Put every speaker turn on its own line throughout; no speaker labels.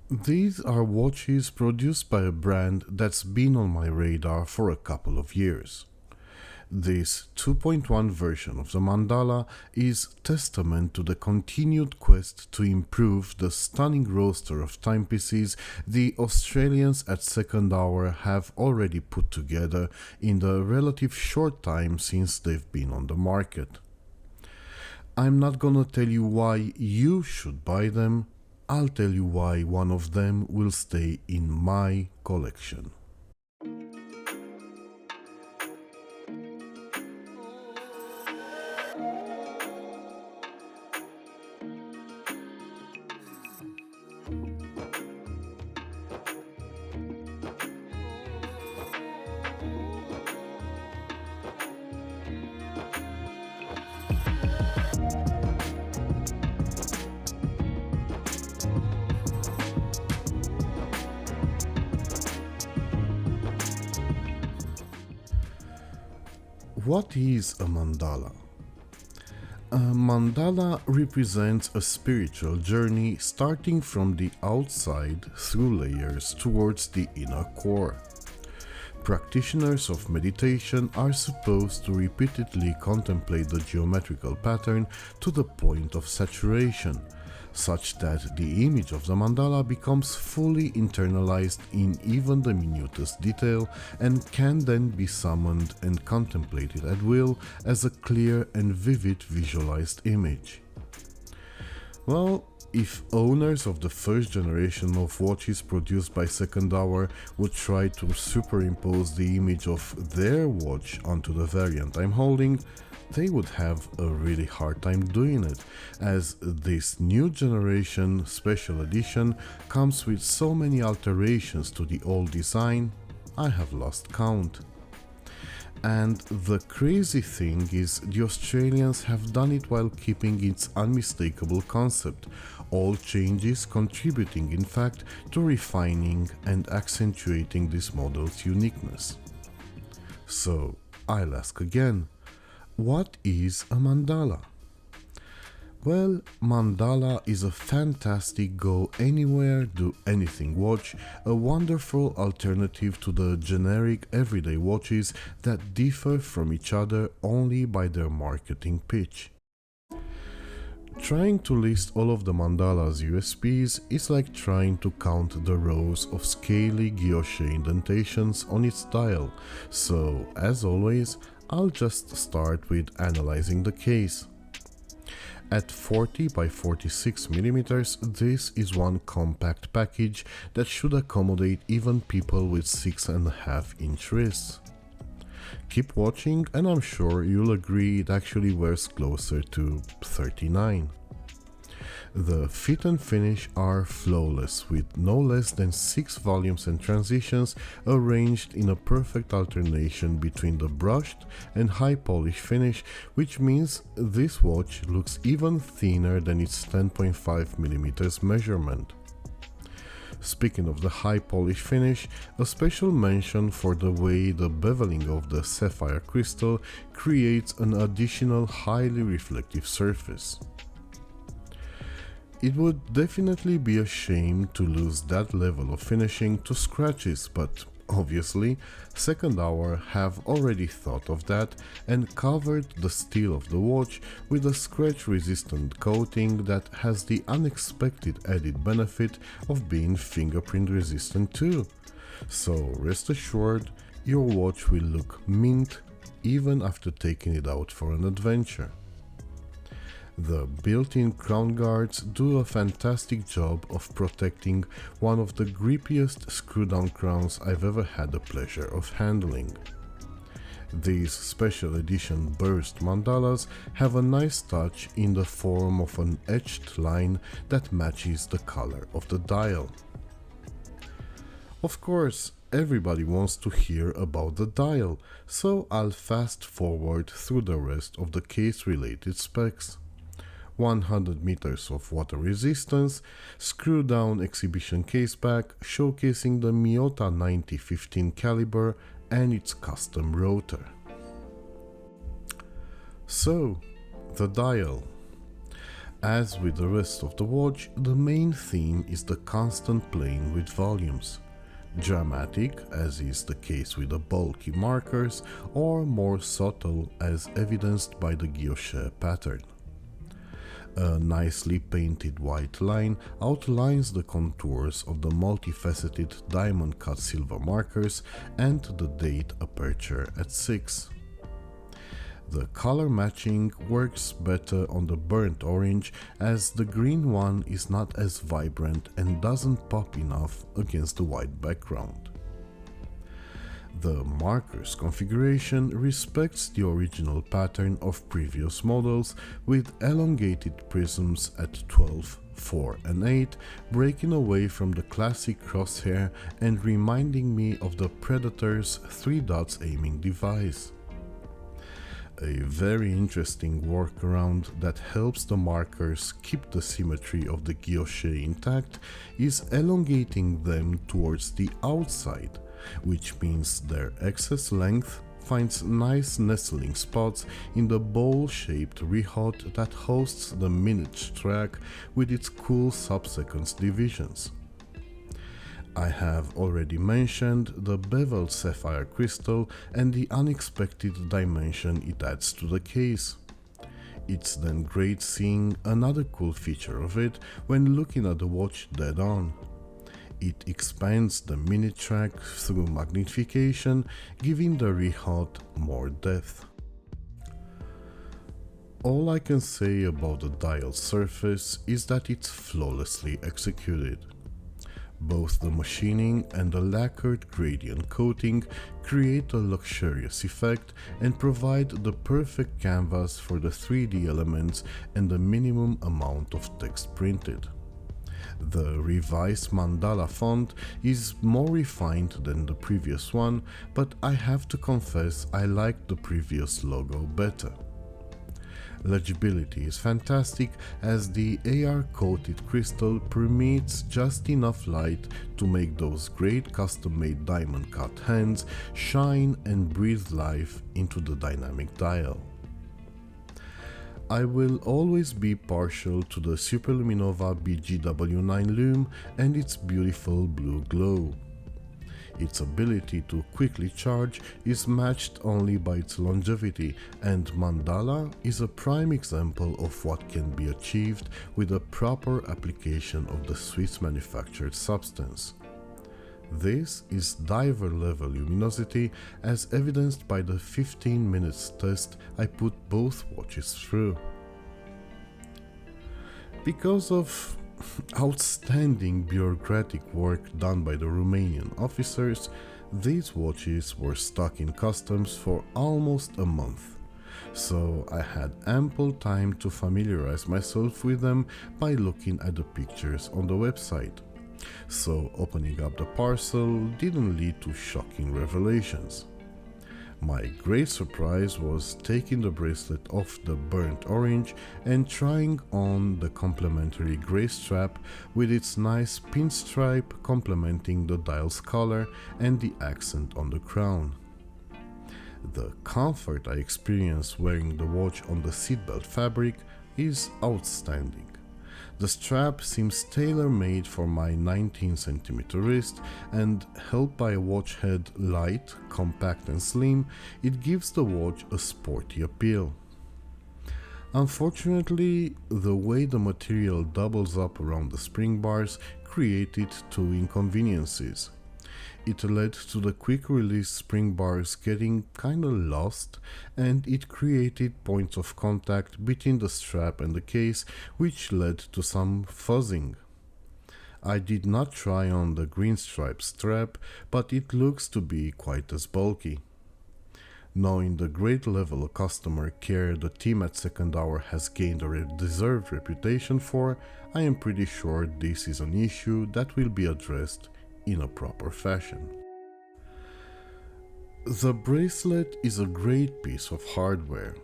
These are watches produced by a brand that's been on my radar for a couple of years. This 2.1 version of the Mandala is testament to the continued quest to improve the stunning roster of timepieces the Australians at Second Hour have already put together in the relative short time since they've been on the market. I'm not gonna tell you why you should buy them, I'll tell you why one of them will stay in my collection. What is a mandala? A mandala represents a spiritual journey starting from the outside through layers towards the inner core. Practitioners of meditation are supposed to repeatedly contemplate the geometrical pattern to the point of saturation, such that the image of the mandala becomes fully internalized in even the minutest detail and can then be summoned and contemplated at will as a clear and vivid visualized image. Well, if owners of the first generation of watches produced by Second Hour would try to superimpose the image of their watch onto the variant I'm holding, they would have a really hard time doing it, as this new generation special edition comes with so many alterations to the old design, I have lost count. And the crazy thing is, the Australians have done it while keeping its unmistakable concept, all changes contributing in fact to refining and accentuating this model's uniqueness. So, I'll ask again, what is a mandala? Well, Mandala is a fantastic go anywhere, do anything watch, a wonderful alternative to the generic everyday watches that differ from each other only by their marketing pitch. Trying to list all of the Mandala's USPs is like trying to count the rows of scaly guilloche indentations on its dial, so as always, I'll just start with analyzing the case. At 40 by 46 mm, this is one compact package that should accommodate even people with 6.5-inch wrists. Keep watching and I'm sure you'll agree it actually wears closer to 39. The fit and finish are flawless, with no less than 6 volumes and transitions arranged in a perfect alternation between the brushed and high polish finish, which means this watch looks even thinner than its 10.5mm measurement. Speaking of the high polish finish, a special mention for the way the beveling of the sapphire crystal creates an additional highly reflective surface. It would definitely be a shame to lose that level of finishing to scratches, but obviously, Second Hour have already thought of that and covered the steel of the watch with a scratch-resistant coating that has the unexpected added benefit of being fingerprint resistant too. So rest assured, your watch will look mint even after taking it out for an adventure. The built-in crown guards do a fantastic job of protecting one of the grippiest screw-down crowns I've ever had the pleasure of handling. These special edition burst mandalas have a nice touch in the form of an etched line that matches the color of the dial. Of course, everybody wants to hear about the dial, so I'll fast forward through the rest of the case-related specs. 100 meters of water resistance, screw-down exhibition caseback showcasing the Miyota 9015 caliber and its custom rotor. So, the dial. As with the rest of the watch, the main theme is the constant playing with volumes. Dramatic, as is the case with the bulky markers, or more subtle, as evidenced by the guilloche pattern. A nicely painted white line outlines the contours of the multifaceted diamond-cut silver markers and the date aperture at 6. The color matching works better on the burnt orange, as the green one is not as vibrant and doesn't pop enough against the white background. The marker's configuration respects the original pattern of previous models, with elongated prisms at 12, 4 and 8, breaking away from the classic crosshair and reminding me of the Predator's 3 dots aiming device. A very interesting workaround that helps the markers keep the symmetry of the guilloche intact is elongating them towards the outside, which means their excess length finds nice nestling spots in the bowl-shaped rehaut that hosts the minute track with its cool sub-seconds divisions. I have already mentioned the beveled sapphire crystal and the unexpected dimension it adds to the case. It's then great seeing another cool feature of it when looking at the watch dead on. It expands the minute track through magnification, giving the rehaut more depth. All I can say about the dial surface is that it's flawlessly executed. Both the machining and the lacquered gradient coating create a luxurious effect and provide the perfect canvas for the 3D elements and the minimum amount of text printed. The revised Mandala font is more refined than the previous one, but I have to confess I liked the previous logo better. Legibility is fantastic, as the AR-coated crystal permits just enough light to make those great custom-made diamond-cut hands shine and breathe life into the dynamic dial. I will always be partial to the Superluminova BGW9 lume and its beautiful blue glow. Its ability to quickly charge is matched only by its longevity, and Mandala is a prime example of what can be achieved with a proper application of the Swiss manufactured substance. This is diver level luminosity, as evidenced by the 15 minutes test I put both watches through. Because of outstanding bureaucratic work done by the Romanian officers, these watches were stuck in customs for almost a month, so I had ample time to familiarize myself with them by looking at the pictures on the website. So opening up the parcel didn't lead to shocking revelations. My great surprise was taking the bracelet off the burnt orange and trying on the complementary grey strap with its nice pinstripe complementing the dial's color and the accent on the crown. The comfort I experienced wearing the watch on the seatbelt fabric is outstanding. The strap seems tailor-made for my 19cm wrist, and held by a watch head light, compact and slim, it gives the watch a sporty appeal. Unfortunately, the way the material doubles up around the spring bars created two inconveniences. It led to the quick release spring bars getting kinda lost, and it created points of contact between the strap and the case, which led to some fuzzing. I did not try on the green stripe strap, but it looks to be quite as bulky. Knowing the great level of customer care the team at Second Hour has gained a deserved reputation for, I am pretty sure this is an issue that will be addressed in a proper fashion. The bracelet is a great piece of hardware.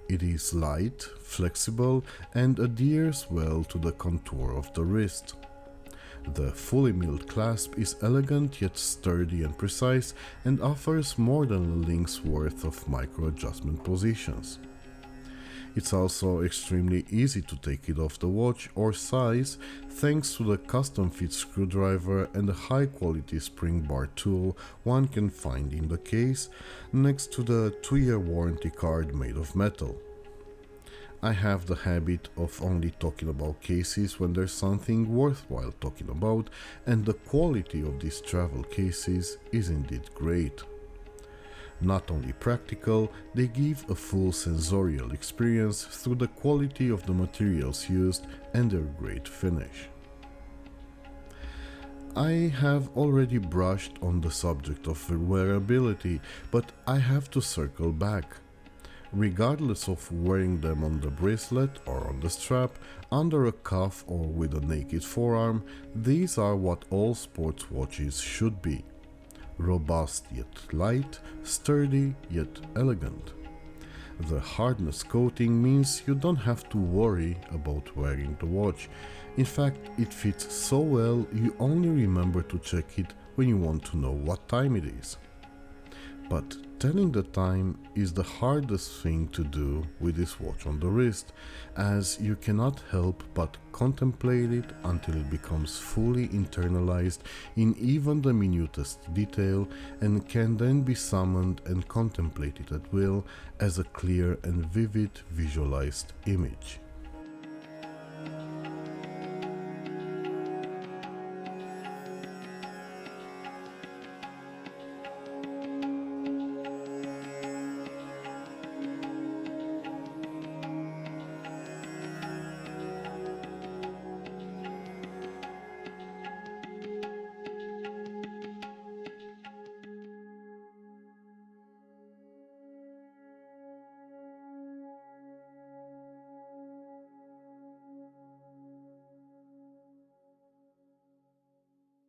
It is light, flexible, and adheres well to the contour of the wrist. The fully milled clasp is elegant yet sturdy and precise, and offers more than a link's worth of micro adjustment positions. It's also extremely easy to take it off the watch or size thanks to the custom fit screwdriver and the high quality spring bar tool one can find in the case next to the 2-year warranty card made of metal. I have the habit of only talking about cases when there's something worthwhile talking about, and the quality of these travel cases is indeed great. Not only practical, they give a full sensorial experience through the quality of the materials used and their great finish. I have already brushed on the subject of wearability, but I have to circle back. Regardless of wearing them on the bracelet or on the strap, under a cuff or with a naked forearm, these are what all sports watches should be. Robust yet light, sturdy yet elegant. The hardness coating means you don't have to worry about wearing the watch. In fact, it fits so well you only remember to check it when you want to know what time it is. But telling the time is the hardest thing to do with this watch on the wrist, as you cannot help but contemplate it until it becomes fully internalized in even the minutest detail and can then be summoned and contemplated at will as a clear and vivid visualized image.